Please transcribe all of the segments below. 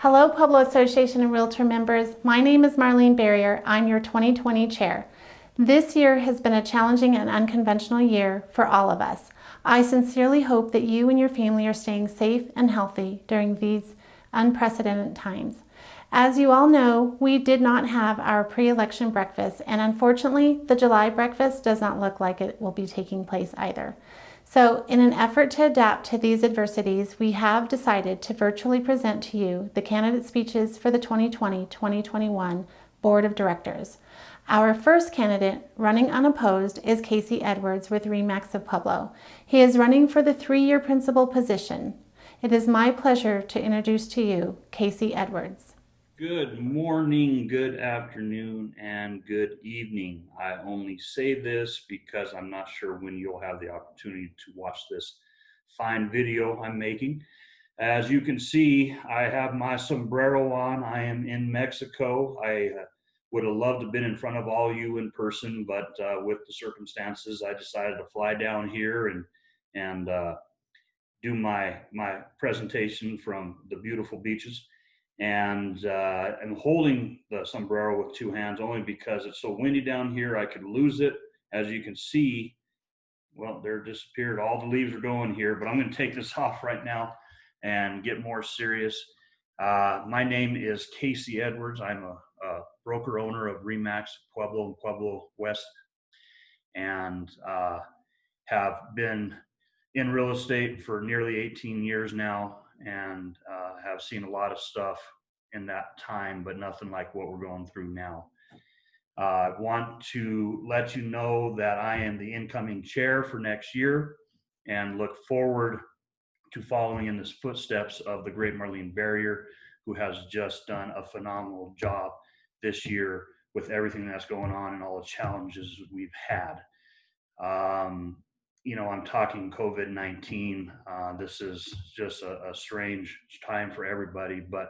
Hello, Pueblo Association of Realtor members. My name is Marlene Barrier. I'm your 2020 chair. This year has been a challenging and unconventional year for all of us. I sincerely hope that you and your family are staying safe and healthy during these unprecedented times. As you all know, we did not have our pre-election breakfast, and unfortunately, the July breakfast does not look like it will be taking place either. So, in an effort to adapt to these adversities, we have decided to virtually present to you the candidate speeches for the 2020-2021 Board of Directors. Our first candidate, running unopposed, is Casey Edwards with RE/MAX of Pueblo. He is running for the 3-year principal position. It is my pleasure to introduce to you Casey Edwards. Good morning, good afternoon, and good evening. I only say this because I'm not sure when you'll have the opportunity to watch this fine video I'm making. As you can see, I have my sombrero on. I am in Mexico. I would have loved to have been in front of all you in person, but with the circumstances, I decided to fly down here and do my presentation from the beautiful beaches. And I'm holding the sombrero with 2 hands only because it's so windy down here. I could lose it. As you can see, well, they're disappeared. All the leaves are going here, but I'm going to take this off right now and get more serious. My name is Casey Edwards. I'm a broker owner of RE/MAX Pueblo and Pueblo West, and have been in real estate for nearly 18 years now, and have seen a lot of stuff in that time, but nothing like what we're going through now. I want to let you know that I am the incoming chair for next year and look forward to following in the footsteps of the great Marlene Barrier, who has just done a phenomenal job this year with everything that's going on and all the challenges we've had. I'm talking COVID-19. This is just a strange time for everybody, but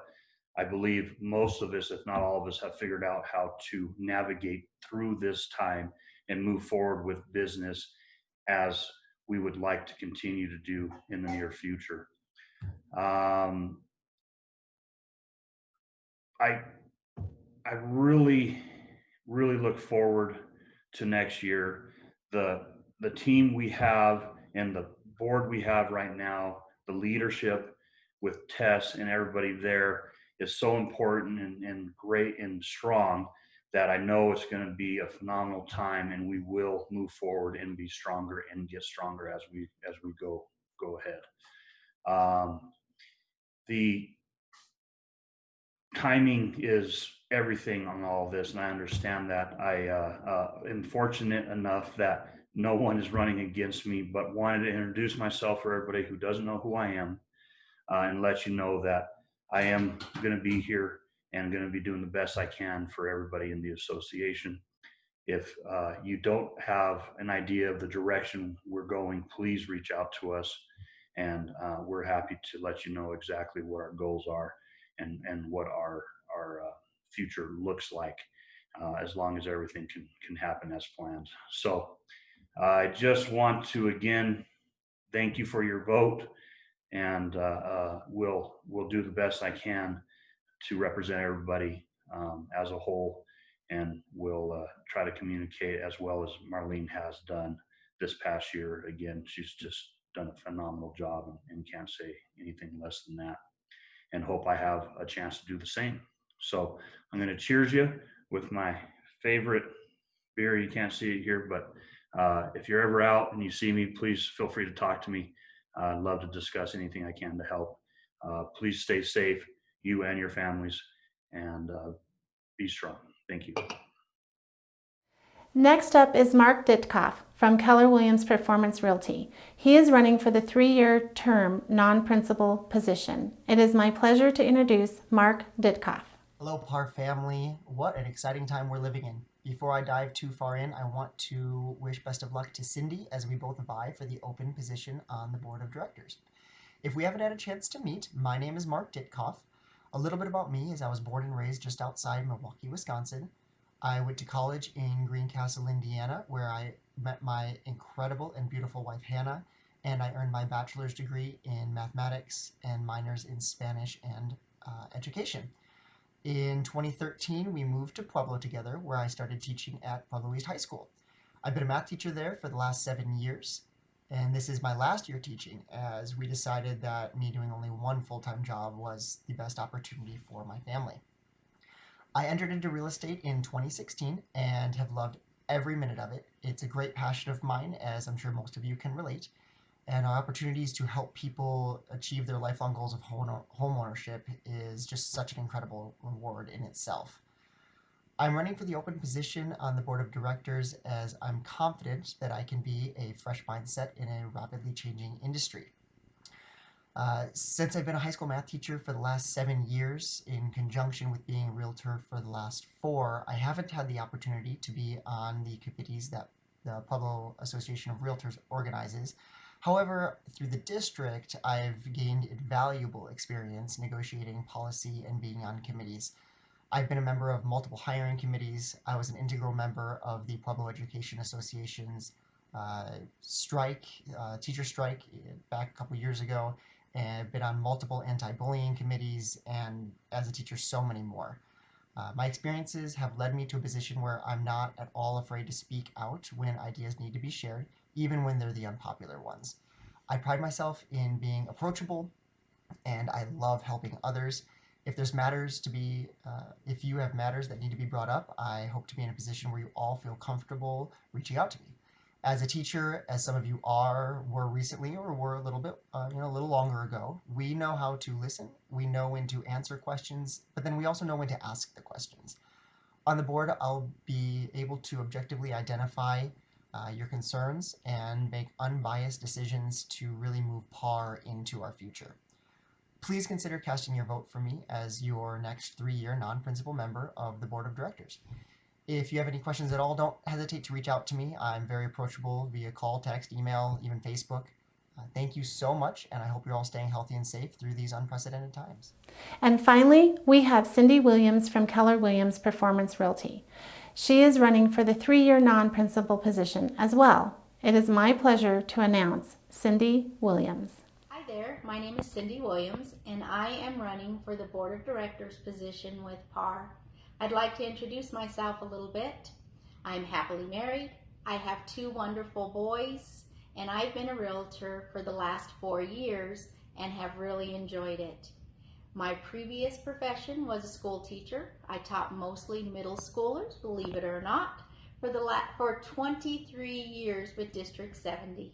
I believe most of us, if not all of us, have figured out how to navigate through this time and move forward with business as we would like to continue to do in the near future. Um, I I really look forward to next year. The team we have and the board we have right now, the leadership with Tess and everybody there is so important and great and strong that I know it's going to be a phenomenal time, and we will move forward and be stronger and get stronger as we go ahead. The timing is everything on all of this, and I understand that. I am fortunate enough that no one is running against me, but wanted to introduce myself for everybody who doesn't know who I am, and let you know that I am going to be here and going to be doing the best I can for everybody in the association. If you don't have an idea of the direction we're going, please reach out to us, and we're happy to let you know exactly what our goals are and what our future looks like, as long as everything can happen as planned. So I just want to again thank you for your vote, and we'll do the best I can to represent everybody as a whole, and we'll try to communicate as well as Marlene has done this past year. Again, she's just done a phenomenal job, and can't say anything less than that, and hope I have a chance to do the same. So I'm going to cheers you with my favorite beer. You can't see it here, but if you're ever out and you see me, please feel free to talk to me. I'd love to discuss anything I can to help. Please stay safe, you and your families, and be strong. Thank you. Next up is Mark Ditkoff from Keller Williams Performance Realty. He is running for the 3-year term non-principal position. It is my pleasure to introduce Mark Ditkoff. Hello, PAR family. What an exciting time we're living in. Before I dive too far in, I want to wish best of luck to Cindy as we both vie for the open position on the board of directors. If we haven't had a chance to meet, my name is Mark Ditkoff. A little bit about me is I was born and raised just outside Milwaukee, Wisconsin. I went to college in Greencastle, Indiana, where I met my incredible and beautiful wife, Hannah, and I earned my bachelor's degree in mathematics and minors in Spanish and education. In 2013, we moved to Pueblo together, where I started teaching at Pueblo East High School. I've been a math teacher there for the last 7 years, and this is my last year teaching, as we decided that me doing only one full-time job was the best opportunity for my family. I entered into real estate in 2016 and have loved every minute of it. It's a great passion of mine, as I'm sure most of you can relate, and our opportunities to help people achieve their lifelong goals of home ownership is just such an incredible reward in itself. I'm running for the open position on the board of directors, as I'm confident that I can be a fresh mindset in a rapidly changing industry. Since I've been a high school math teacher for the last 7 years, in conjunction with being a realtor for the last 4, I haven't had the opportunity to be on the committees that the Pueblo Association of REALTORS organizes. However, through the district, I've gained invaluable experience negotiating policy and being on committees. I've been a member of multiple hiring committees. I was an integral member of the Pueblo Education Association's teacher strike back a couple years ago, and been on multiple anti-bullying committees, and as a teacher, so many more. My experiences have led me to a position where I'm not at all afraid to speak out when ideas need to be shared, even when they're the unpopular ones. I pride myself in being approachable, and I love helping others. If you have matters that need to be brought up, I hope to be in a position where you all feel comfortable reaching out to me. As a teacher, as some of you were recently, or were a little bit, a little longer ago, we know how to listen, we know when to answer questions, but then we also know when to ask the questions. On the board, I'll be able to objectively identify your concerns and make unbiased decisions to really move PAR into our future. Please consider casting your vote for me as your next 3-year non-principal member of the board of directors. If you have any questions at all, don't hesitate to reach out to me. I'm very approachable via call, text, email, even Facebook. Thank you so much, and I hope you're all staying healthy and safe through these unprecedented times. And finally, we have Cindy Williams from Keller Williams Performance Realty. She is running for the 3-year non-principal position as well. It is my pleasure to announce Cindy Williams. Hi there, my name is Cindy Williams, and I am running for the Board of Directors position with PAR. I'd like to introduce myself a little bit. I'm happily married, I have 2 wonderful boys, and I've been a realtor for the last 4 years and have really enjoyed it. My previous profession was a school teacher. I taught mostly middle schoolers, believe it or not, for 23 years with District 70.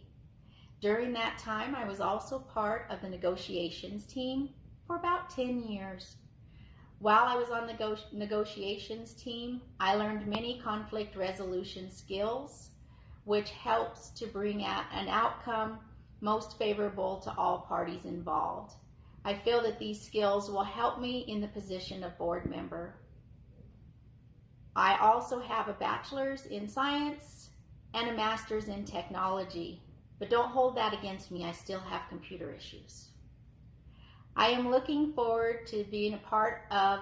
During that time, I was also part of the negotiations team for about 10 years. While I was on the negotiations team, I learned many conflict resolution skills, which helps to bring out an outcome most favorable to all parties involved. I feel that these skills will help me in the position of board member. I also have a bachelor's in science and a master's in technology. But don't hold that against me, I still have computer issues. I am looking forward to being a part of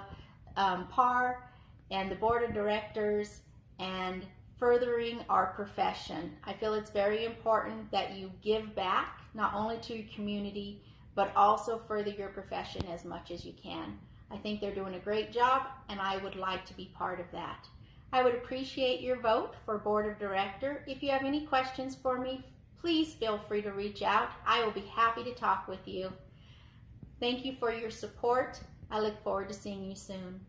PAR and the board of directors and furthering our profession. I feel it's very important that you give back, not only to your community, but also further your profession as much as you can. I think they're doing a great job, and I would like to be part of that. I would appreciate your vote for board of director. If you have any questions for me, please feel free to reach out. I will be happy to talk with you. Thank you for your support. I look forward to seeing you soon.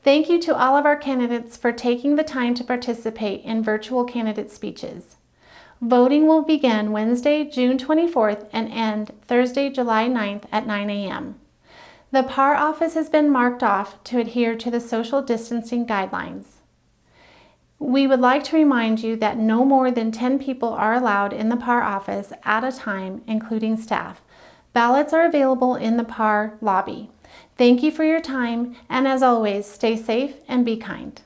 Thank you to all of our candidates for taking the time to participate in virtual candidate speeches. Voting will begin Wednesday, June 24th and end Thursday, July 9th at 9 a.m. The PAR office has been marked off to adhere to the social distancing guidelines. We would like to remind you that no more than 10 people are allowed in the PAR office at a time, including staff. Ballots are available in the PAR lobby. Thank you for your time, and as always, stay safe and be kind.